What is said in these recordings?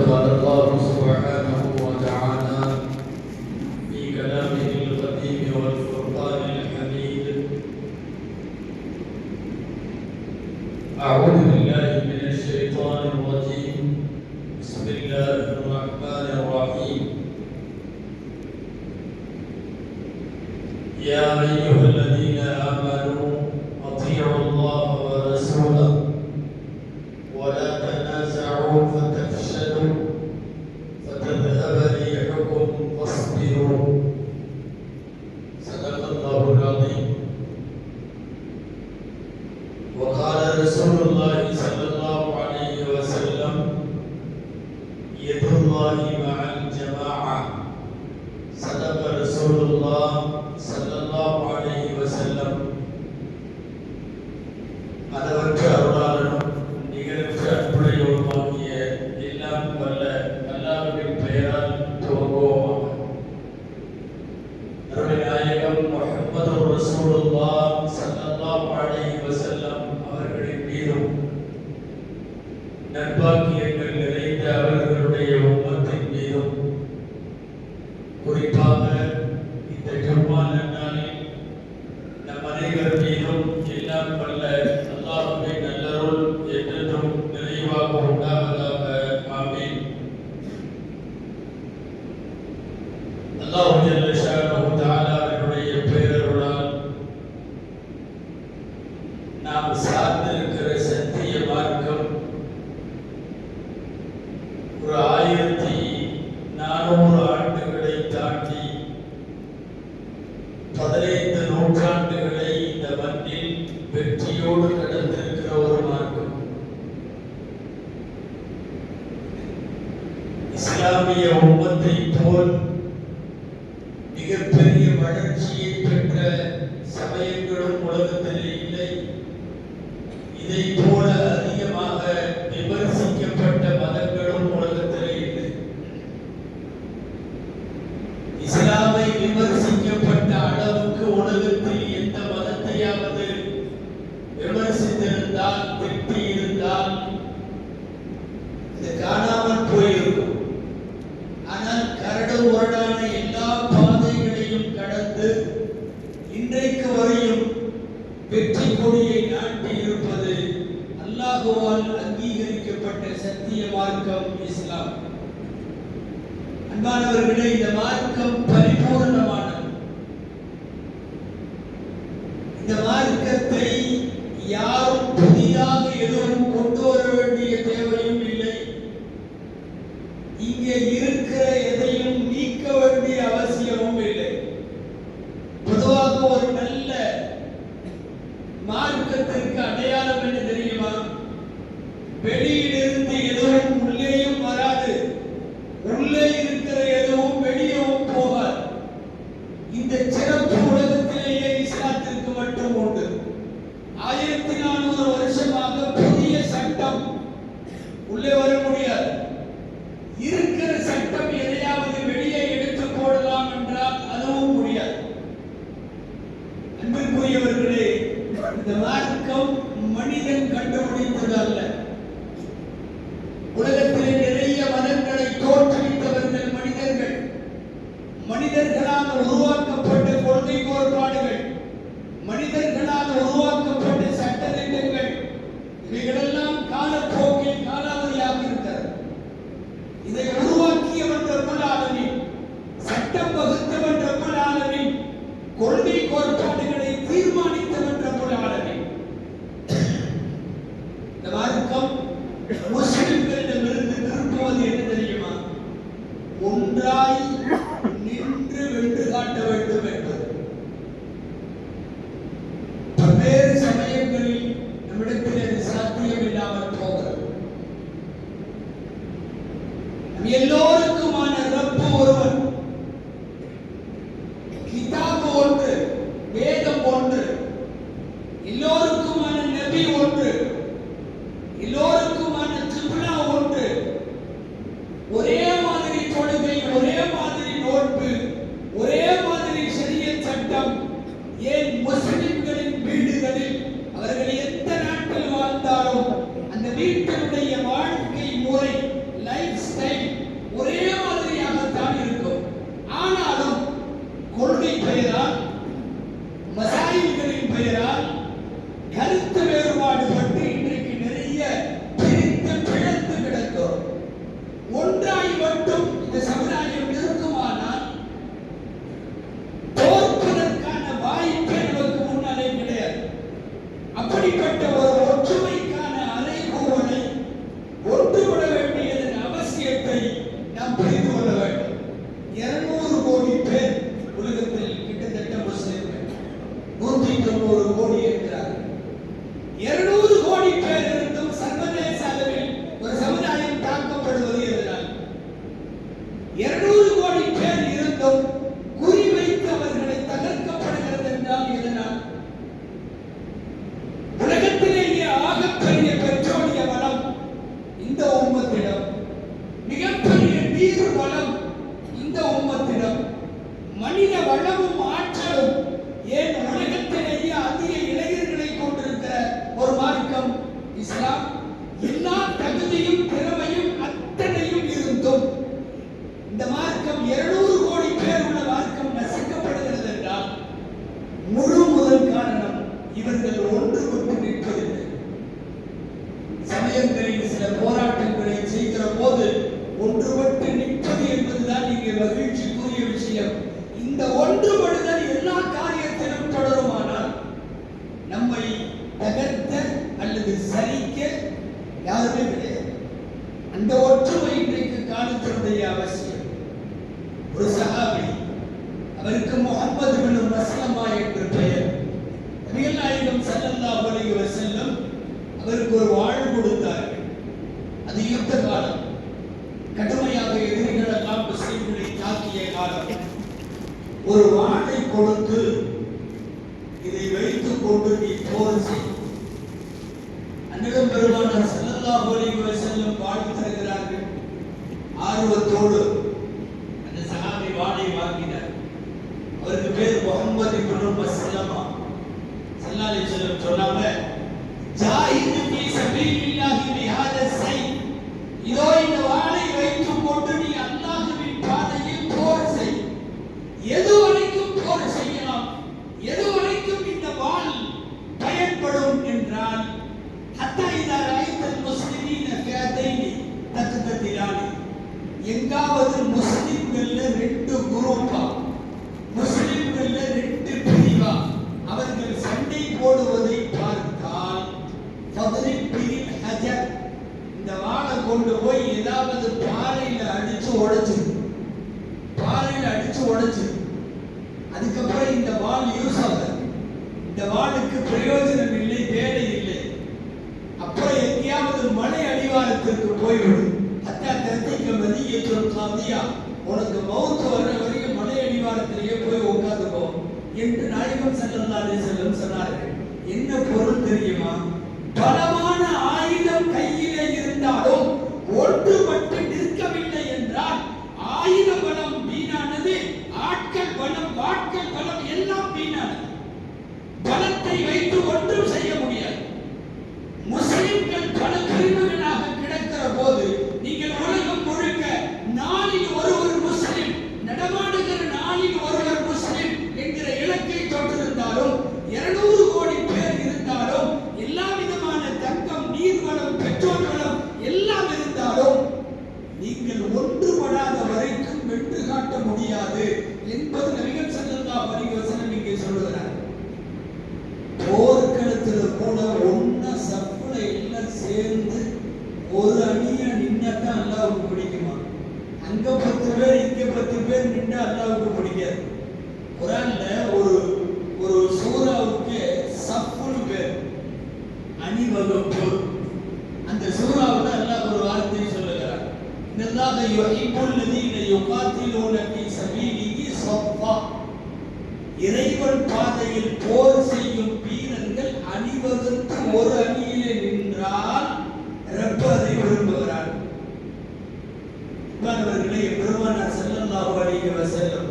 قال الله سبحانه وتعالى في كلامه القديم والفرقان الحميد: أعوذ بالله من الشيطان الرجيم. بسم الله الرحمن الرحيم. يا أيها الذين آمنوا أطيعوا الله ورسوله ولا تنازعوا فتفشلوا فتذهب ريحكم واصبروا. صدق الله العظيم. وقال رسول الله صلى الله عليه وسلم: يد الله مع الجماعة. صدق رسول الله صلى الله عليه وسلم. அளவற்ற அருளாளனும் நிகரற்ற அன்புடையோருமாகிய எல்லாம் வல்ல அல்லாஹ்வின் பெயரால் துவங்குவோமாக. அருமைநாயகம் முஹம்மது ரசூலுல்லாஹ் ஸல்லல்லாஹு அலைஹி வஸல்லம் அவர்களின் மீதும் நற்பாக்கியங்கள் நிறைந்த அவர்களுடைய உம்மத்தின் மீதும் குறிப்பாக இந்த ஜும்மா நன்னாளில் நம் அனைவர் மீதும் எல்லாம் வல்ல அல்லாஹ்வின் நல்லருள் என்றென்றும் நிறைவாக உண்டாவதாக. ஆமீன். அல்லாஹ் ஜல்ல ஷானஹு தஆலா அவருடைய பேரருளால் நாம் சார்ந்திருக்கிற சத்திய மார்க்கம் ஒரு 1400 ஆண்டுகளை தாண்டி 15 நூற்றாண்டுகளை இந்த மண்ணில் வெற்றியோடு கடந்திருக்கிற ஒரு மார்க்கம். இஸ்லாமிய உம்மத்தை போல் மிகப்பெரிய வளர்ச்சியை பெற்ற சமயங்களும் உலகத்தில் இல்லை. இதை போல அதிகமாக விமர்சிக்கப்பட்ட மதங்களும் உலகத்தில் இல்லை. இஸ்லாமை விமர்சிக்கப்பட்ட அளவுக்கு உலகத்தில் எந்த மதத்தையாவது விமர்சித்திருந்தால், திட்டி இருந்தால் இது காணாமல் போயிருக்கும். ஆனால் கரடு முரடான எல்லா பாதைகளையும் கடந்து இன்றைக்கு வரையும் வெற்றி கொடியை நாட்டி இருப்பது அல்லாஹ்வால் அங்கீகரிக்கப்பட்ட சத்திய மார்க்கம் இஸ்லாம். அன்பானவர்களே, இந்த மார்க்கம் பரிபூர்ணமானது. இந்த மார்க்கத்தை யாரும் புதிதாக எதுவும் கொண்டு வர வேண்டிய தேவையும் இல்லை. இங்கே இருக்கிற எதையும் நீக்க வேண்டிய அவசியமும் இல்லை. பொதுவாக ஒரு நல்ல மார்க்கத்திற்கு அடையாளம் என்ன தெரியுமா? வெளியிலிருந்து எதுவும் உள்ளேயும் வராது, உள்ளே இருக்கிற எதுவும் வெளியவும் போகாது. இந்த சிறப்பு உலகத்திலேயே இஸ்லாத்திற்கு மட்டும் உண்டு. 1400 வருஷமாக புதிய சட்டம் உள்ளே வர முடியாது. இருக்கிற சட்டம் எதையாவது வெளியே எடுத்து போடலாம் என்றால் அதுவும் முடியாது. அன்பிற்குரியவர்களே, இந்த மார்க்கம் மனிதன் கண்டுபிடித்தது அல்ல. உலகத்திலே நிறைய மதங்களை தோற்றுவித்தவர்கள் மனிதர்கள். மனிதர்களால் உருவாக்கப்பட்ட கொள்கை கோட்பாடுகள், மனிதர்களால் உருவாக்கப்பட்ட சட்ட திட்டங்கள், இவைகளெல்லாம் காலப்போக்கில் காலாவதியாக இருக்கிறது. இதை உருவாக்கியவன் ரப்புல் ஆலமீன், சட்டம் வகுத்தவன் ரப்புல் ஆலமீன், கொள்கை கோட்பாடுகளை தீர்மானித்தவன் ரப்புல் ஆலமீன். இந்த மார்க்கம் முஸ்லிம்களிடமிருந்து திருப்புவது என்ன தெரியுமா? ஒன்றாய் நின்று வென்று காட்ட வேண்டும் என்பது. பல்வேறு சமயங்களில் நம்மிடத்தில் அது சாத்தியம் இல்லாமல் போகிறது. எல்லோருக்குமான ரப்பு ஒருவன், கிதாபு ஒன்று, வேதம் ஒன்று, எல்லோருக்குமான நபி ஒன்று, எல்லோருக்குமான கிப்லா ஒன்று, ஒரே மாதிரி தொழுகை, ஒரே மாதிரி நோன்பு, ஒரே மாதிரி ஷரியத் சட்டம். ஏன் முஸ்லிம்களின் வீடுகளில் அவர்கள் எந்த நாட்டில் வாழ்ந்தாலும் அந்த வீட்டினுடைய வாழ்க்கை முறை, லைஃப் ஸ்டைல் இங்கே மகிழ்ச்சிக்குரிய விஷயம். இந்த ஒன்றுபடுதல் எல்லா காரியத்திலும் தொடருமானால் நம்மை தகர்த்த அல்லது சரிக்க யாருமே கிடையாது. அந்த ஒற்றுமை இன்றைக்கு காலத்தினுடைய அவசியம். ஒரு சஹாபி, அவருக்கு முஹம்மது பின் மஸ்லமா என்று பெயர். நபிகள் நாயகம் ஸல்லல்லாஹு அலைஹி வஸல்லம் அவருக்கு ஒரு வாழ் கொடுத்தார்கள். அது யுத்த காலம், கடுமையாக எதிரிகள் எல்லாம் முஸ்லிம்களை தாக்கிய காலம். ஒரு வாளை கொடுத்து இதை வைத்துக் கொண்டு நீ போர் செய். அன்னையும் பெருமானார் ஸல்லல்லாஹு அலைஹி வஸல்லம் வாழ்த்து தருகிறார்கள். ஆர்வத்தோடு அந்த சஹாபி வாளை வாங்கினார். அவருக்கு பேர் முஹம்மது இப்னு மஸ்லமா. ஸல்லல்லாஹு அலைஹி வஸல்லம் சொன்னாங்க, ஜாஹிது ஃபீ சபீலில்லாஹி பிஹாதா ஸைஃப். இதோ இந்த வாளை வைத்துக் கொண்டு நீ அல்லாஹ்வின் பாதையில் போர் செய். எது வரைக்கும் போர் செய்யலாம், எது வரைக்கும் இந்த வாள் பயன்படும் என்றால், ஹத்தா இதா ரஅய்தல் முஸ்லிமீன ஃபியதைனி தக்ததிலானி. எங்காவது முஸ்லிம்கள்ல ரெண்டு குரூப்பா, முஸ்லிம்கள்ல ரெண்டு பிரிவா அவர்கள் சண்டை போடுவதை பார்த்தால், ஃபத்ரிப் பில் ஹஜர், இந்த வாளை கொண்டு போய் ஏதாவது பாறையில அடிச்சு உடைச்சிரு, பாறையில அடிச்சு உடைச்சிரு. அதுக்கப்புறம் இந்த வாள் யூஸ் ஆகாது, இந்த வாளுக்கு பிரயோஜனம் இல்லை, வேலை இல்லை. அப்புறம் எங்கேயாவது மலை அடிவாரத்திற்கு போய்விடும். ஹத்தா தத்திக்க மதியத்துல் காதியா, உனக்கு மௌத் வர்ற வரைக்கும் மலை அடிவாரத்திலேயே போய் உட்கார்ந்துக்கோ என்று நாயகம் ஸல்லல்லாஹு அலைஹி வஸல்லம் சொன்னார்கள். என்ன பொருள் தெரியுமா? பலமான ஆயுதம் கையிலே இருந்தாலும் ஒன்றுபட்டு நிற்கவில்லை என்றால் ஆயுத பலம் வீணானது, ஆட்கள் பலம், வாட்கள் பலம் எல்லாம் வீணானது. பலத்தை வைத்து ஒன்றும் செய்ய முடியாது. முஸ்லிம்கள் பல பிரிவுகளாக கிடக்கிற போது நீங்கள் உலகம் முழுக்க நாளில் ஒருவர் முஸ்லிம், நடமாடுகிற நாளில் ஒருவர் முஸ்லிம் என்கிற இலக்கை தொட்டிருந்தாலும், 200 கோடி பேர் இருந்தாலும், எல்லா விதமான தங்கம், நீர்வளம், பெட்ரோல் வளம் எல்லாம் இருந்தாலும், நீங்கள் ஒன்றுபடாத வரைக்கும் வென்று காட்ட முடியாது என்பது நபிகள் ஸல்லல்லாஹு அலைஹி வஸல்லம் இங்கே சொல்லுகிறார். போர்க்களத்தில் கூட ஒன்னா சப்புல எல்லாம் சேர்ந்து ஒரு அணியா நின்னாதான் அல்லாஹ்வுக்கு பிடிக்குமா? அங்க 10 பேர் இங்க 10 பேர் நின்னா அல்லாஹ்வுக்கு பிடிக்காது. குர்ஆன்ல ஒரு சூராவுக்கு சஃப்னு பேர், அணிவகுப்பு. அந்த சூராவுல அல்லாஹ் ஒரு வார்த்தை சொல்லுகிறார், இன்னல்லாஹ யுஹிப்புல் லதீன யுகாத்திலூன ஃபீ சபீலிஹி ஸஃபா. இறைவன் பாதையில் போர் செய்யும் வீரர்கள் அணிவகுத்து ஒரு அணியிலே நின்றால் ரப்ப அதை விரும்புகிறார். இவர்களே, பெருமானார் ஸல்லல்லாஹு அலைஹி வஸல்லம்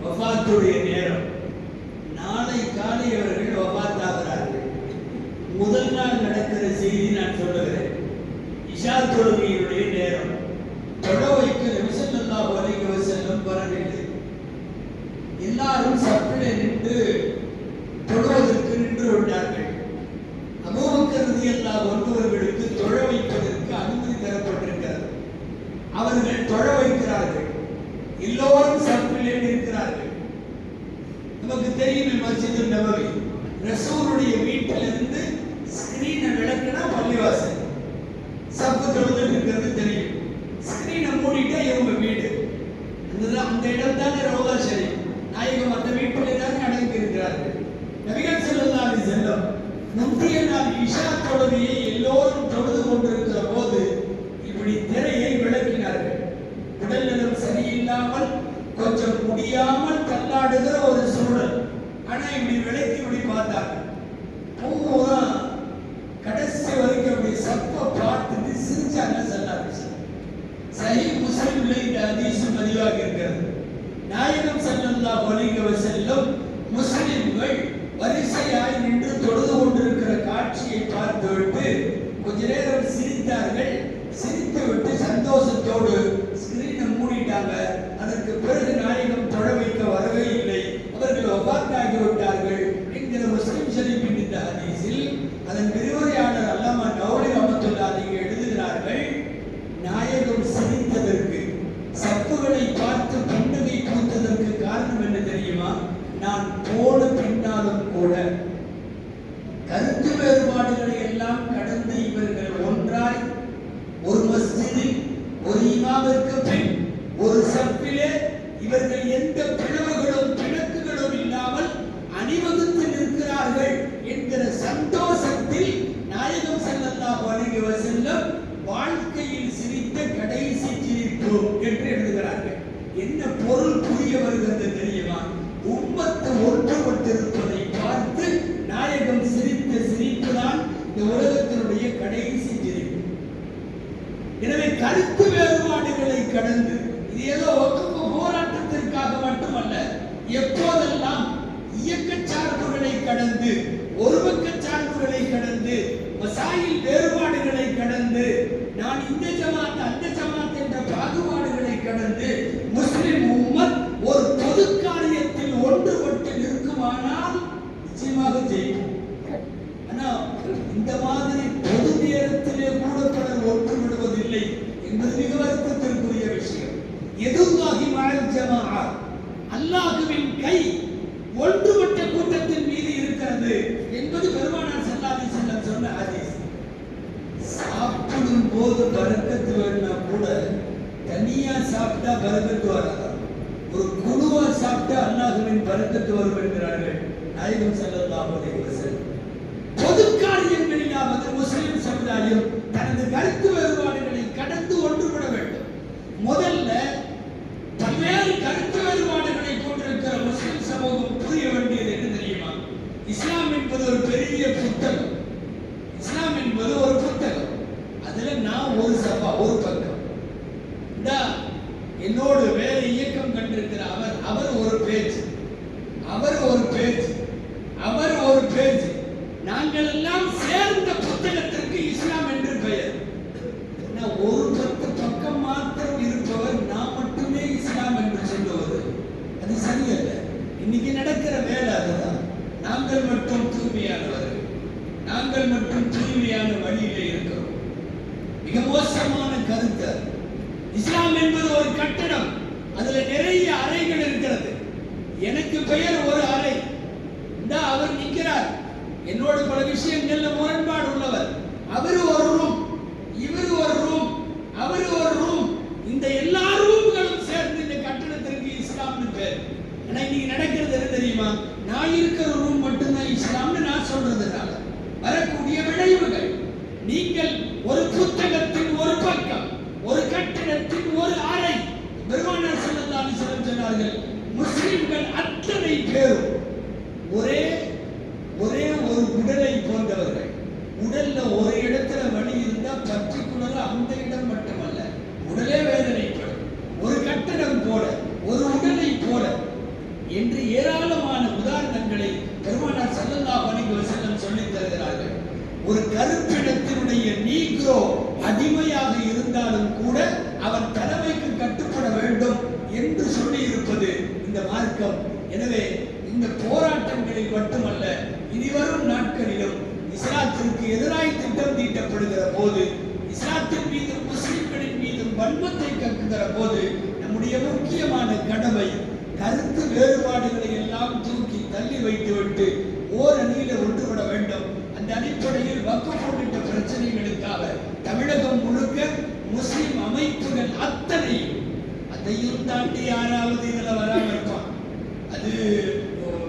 வஃபாத்துடைய நேரம், நாளை காலை அவர்கள் வஃபாத் ஆகிறார்கள். முதல் நாள் நடக்கிற செய்தி நான் சொல்லுகிறேன். இஷா தொழுகையினுடைய நேரம், தொழ வைக்க நபி ஸல்லல்லாஹு அலைஹி வஸல்லம் வரவில்லை. எல்லாரும் சப்பிலே நின்று தொழுவதற்கு நின்று விட்டார்கள். அபூபக்கர் ரலியல்லாஹு அன்ஹு அவர்களுக்கு தொழ வைப்பதற்கு அனுமதி தரப்பட்டிருக்கிறது. அவர்கள் தொழ வைக்கிறார்கள். எல்லோரும் சப்பிலே நிற்கிறார்கள். நமக்கு தெரியும், மஸ்ஜிது நபவி ரசூலுடைய வீட்டிலிருந்து ஸ்கிரீனை விளக்குனா பள்ளிவாசல், சப்பு தொழுதுட்டு இருக்கிறது தெரியும். ஸ்கிரீனை மூடிட்டா இவங்க வீடு, அந்த இடம் தானே ரோதா ஷரீஃப். நாயகம் அந்த வீட்டிலே தான் அடங்கி இருக்கிறார்கள். நபிகள் ஸல்லல்லாஹு அலைஹி வஸல்லம் முந்தைய நாள் இஷா தொழுகையை எல்லோரும் தொழுது கொண்டிருக்கிற போது இப்படி திரையை விளக்கினார்கள். உடல்நலம் சரியில்லாமல் கொஞ்சம் முடியாமல் தள்ளாடுகிற ஒரு சூழல். ஆனா இப்படி விளக்கி இப்படி பார்த்தாங்க. பூரா கடைசி வரைக்கும் அப்படி சப்ப பார்த்துட்டு சிரிச்சாங்க. சஹீஹ் முஸ்லிம்ல இந்த ஹதீஸ் பதிவாக இருக்கிறது. நாயகம் ஸல்லல்லாஹு அலைஹி வஸல்லம் முஸ்லிம்கள் வரிசையாய் நின்று தொழுது கொண்டிருக்கிற காட்சியை பார்த்துவிட்டு கொஞ்ச நேரம் சிரித்தார்கள். சிரித்துவிட்டு சந்தோஷத்தோடு ஸ்கிரீனை மூடிட்டாங்க. அதற்கு பிறகு நாயகம் தொழ வைக்க வரவே இல்லை, அவர்கள் வஃபாத்தாகி விட்டார்கள் என்கிற முஸ்லிம் ஷரீஃபின் இந்த ஹதீஸில் அதன் விரிவுரையாளர் அல்லாமா நௌரி ரஹ்மத்துல்லாஹி அலைஹி எழுதுகிறார்கள், நாயகம் சிரித்ததற்கு, சப்பு உறவுகளை பார்த்து புன்னகை பூத்ததற்கு காரணம் என்ன தெரியுமா? நான் போன பின்னாலும் கூட கருத்து வேறுபாடுகளை எல்லாம் கடந்து இவர்கள் ஒன்றாய் ஒரு மஸ்ஜிதில் ஒரு இமாமிற்கு பின் ஒரு சப்பிலே இவர்கள் எந்த பிளவுகளும் பிணக்குகளும் இல்லாமல் அணிவகுத்து நிற்கிறார்கள் என்கிற சந்தோஷத்தில் நாயகம் ஸல்லல்லாஹு அலைஹி வஸல்லம் வாழ்க்கையில் சிரித்த கடைசி சிரிப்பு என்று எழுதுகிறார்கள். என்ன பொருள் புரிய வருகிறது தெரியுமா? உம்மத்து ஒன்றுபட்டிருப்பதை பார்த்து நாயகம் சிரித்த சிரிப்பு தான் இந்த உலகத்தினுடைய கடைசி சிரிப்பு. எனவே கருத்து வேறுபாடுகளை கடந்து, இது ஏதோ ஒத்துப்பு போராட்டத்திற்காக மட்டுமல்ல, எப்போதெல்லாம் இயக்க சார்புகளை கடந்து, ஒரு பக்க சார்புகளை கடந்து, மசாயில் வேறுபாடுகளை கடந்து, நான் இந்த ஜமாத் அந்த ஜமாத் என்ற பாகுபாடுகளை கடந்து முஸ்லிம் உம்மத் ஒரு பொது காரியத்தில் ஒன்றுபட்டு நிற்குமானால் நிச்சயமாக ஜெயிக்கும். ஆனால் இந்த மாதிரி பொது நேரத்திலே கூட பலர் ஒன்றுபடுவதில்லை என்பது மிக வருத்தத்திற்குரிய விஷயம். யதுல்லாஹி மஅல் ஜமாஅ, அல்லாஹ்வின் கை ஒன்றுபட்ட கூட்டத்தின் மீது இருக்கிறது என்பது பெருமானார் ஸல்லல்லாஹு அலைஹி வஸல்லம் சொன்ன ஹதீஸ். சாப்பிடும் போது பரக்கத்து வேணும்னா கூட தனியா சாப்பிட்டா பரக்கத்து வராது, ஒரு குழுவா சாப்பிட்டா அல்லாஹ்வின் பரக்கத்து வரும் என்கிறார்கள் நாயகம் ஸல்லல்லாஹு அலைஹி வஸல்லம். பொது காரியங்களிலாவது முஸ்லிம் சமுதாயம் தனது கருத்து வேறுபாடுகளை கடந்து ஒன்றுபட வேண்டும். முதல்ல பல்வேறு கருத்து வேறுபாடுகளை கொண்டிருக்கிற முஸ்லிம் சமூகம் புரிய வேண்டியது என்ன தெரியுமா? இஸ்லாம் என்பது ஒரு பெரிய புத்தகம். இஸ்லாம் என்பது ஒரு புத்தகம். அதுல நான் ஒரு சபா, ஒரு பக்கம். என்னோடு வேற இயக்கம் கண்டிருக்கிற அவர் ஒரு பேஜ், அவர் ஒரு பேஜ், அவர் ஒரு பேஜ். நாங்கள் எல்லாம் சேர்ந்த புத்தகத்திற்கு இஸ்லாம் என்று பெயர். ஒரு 10 பக்கம் மாத்திரம் இருப்பவர் நான் மட்டுமே இஸ்லாம் என்று சொல்லுவது அது சரியல்ல. இன்னைக்கு நடக்கிற வேலை அதுதான். நாங்கள் மட்டும் தூய்மையானவர்கள், நாங்கள் மட்டும் தூய்மையான வழியிலே இருக்கிறோம். மிக மோசமான கருத்து. இஸ்லாம் என்பது ஒரு கட்டடம், அதுல நிறைய அறைகள் இருக்கிறது. எனக்கு பெயர் ஒரு அறை. அவர் நிற்கிறார், என்னோடு பல விஷயங்கள்ல முரண்பாடு உள்ளவர். அவர் ஒரு ரூம், இவர் ஒரு ரூம், அவர் ஒரு ரூம். இந்த எல்லா ரூம்களும் சேர்ந்து இந்த கட்டடத்திற்கு இஸ்லாம்னு பேர். ஆனா இன்னைக்கு நடக்கிறது என்ன தெரியுமா? நான் இருக்கிற ரூம் மட்டும்தான் இஸ்லாம்னு நான் சொல்றதுனால வரக்கூடிய விளைவுகள். நீங்கள் ஒரு புத்தகத்தின் ஒரு பக்கம், ஒரு கட்டடத்தின் ஒரு அறை. பெருமானார் ஸல்லல்லாஹு அலைஹி வஸல்லம் சொன்னார்கள், முஸ்லிம்கள் அத்தனை பேரும் ஒரே ஒரு உடலை போன்றவர்கள். உடல்ல ஒரு இடத்துல வலி இருந்தா பர்டிகுலரா அந்த இடம் மட்டுமல்ல, உடலே வேதனைப்படும். ஒரு கட்டடம் போல, ஒரு உடலை போல என்று ஏராளமான உதாரணங்களை பெருமானார் ஸல்லல்லாஹு அலைஹி வஸல்லம் சொல்லித் தருகிறார்கள். ஒரு கருப்பிடத்தினுடைய நீக்ரோ அடிமையாக இருந்தாலும் கூட அவன் தலைமைக்கு கட்டுப்பட வேண்டும் என்று சொல்லி இருப்பது இந்த மார்க்கம். எனவே இந்த போராட்டங்களில் மட்டுமல்ல, இனிவரும் நாட்களிலும் இஸ்லாத்திற்கு எதிராய் திட்டம் தீட்டப்படுகிற போது, இஸ்லாத்தின் மீதும் முஸ்லிம்களின் மீதும் வன்மத்தை கக்குகிற போது, நம்முடைய முக்கியமான கடமை கருத்து வேறுபாடுகளை எல்லாம் தூக்கி தள்ளி வைத்துவிட்டு ஓரணியில ஒன்றுபட வேண்டும். அந்த அடிப்படையில் வக்ஃப் உள்ளிட்ட பிரச்சனைகளுக்காக தமிழகம் முழுக்க முஸ்லிம் அமைப்புகள் அத்தனையும், அதையும் தாண்டி யாராவது இதுல வராம இருப்பான், அது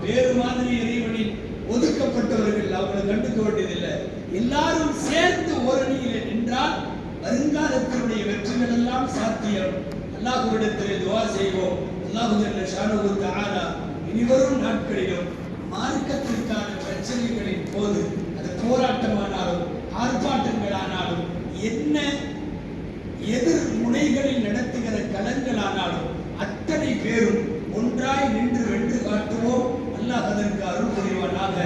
வேறு மாதிரி இறைவனின் ஒதுக்கப்பட்டவர்கள், அவங்களை கண்டுக்க வேண்டியதில்லை. எல்லாரும் சேர்ந்து ஓரணியில் நின்றால் வருங்காலத்தினுடைய வெற்றிகள் எல்லாம் சாத்தியம். அல்லாஹ்விடத்திலே துஆ செய்வோம். அல்லாஹ் ஜல்ல ஷானஹு தஆலா இனிவரும் நாட்களிலும் மார்க்கத்திற்கான பிரச்சனைகளின் போது, அது போராட்டமானாலும் ஆர்ப்பாட்டங்களானாலும், என்ன எதிர் முனைகளில் நடத்துகிற களங்களானாலும் அத்தனை பேரும் ஒன்றாய் நின்று வென்று காட்டுவோம். அல்லாஹ் அதற்கு அருள் புரிவானாக.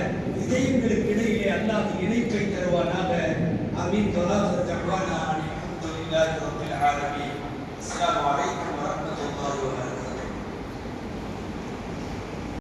இதயங்களுக்கு இடையிலே அல்லாஹ் இணைப்பை தருவானாக. ஆமீன். வஆஹிரு தஅவானா அல்ஹம்துலில்லாஹி ரப்பில் ஆலமீன்.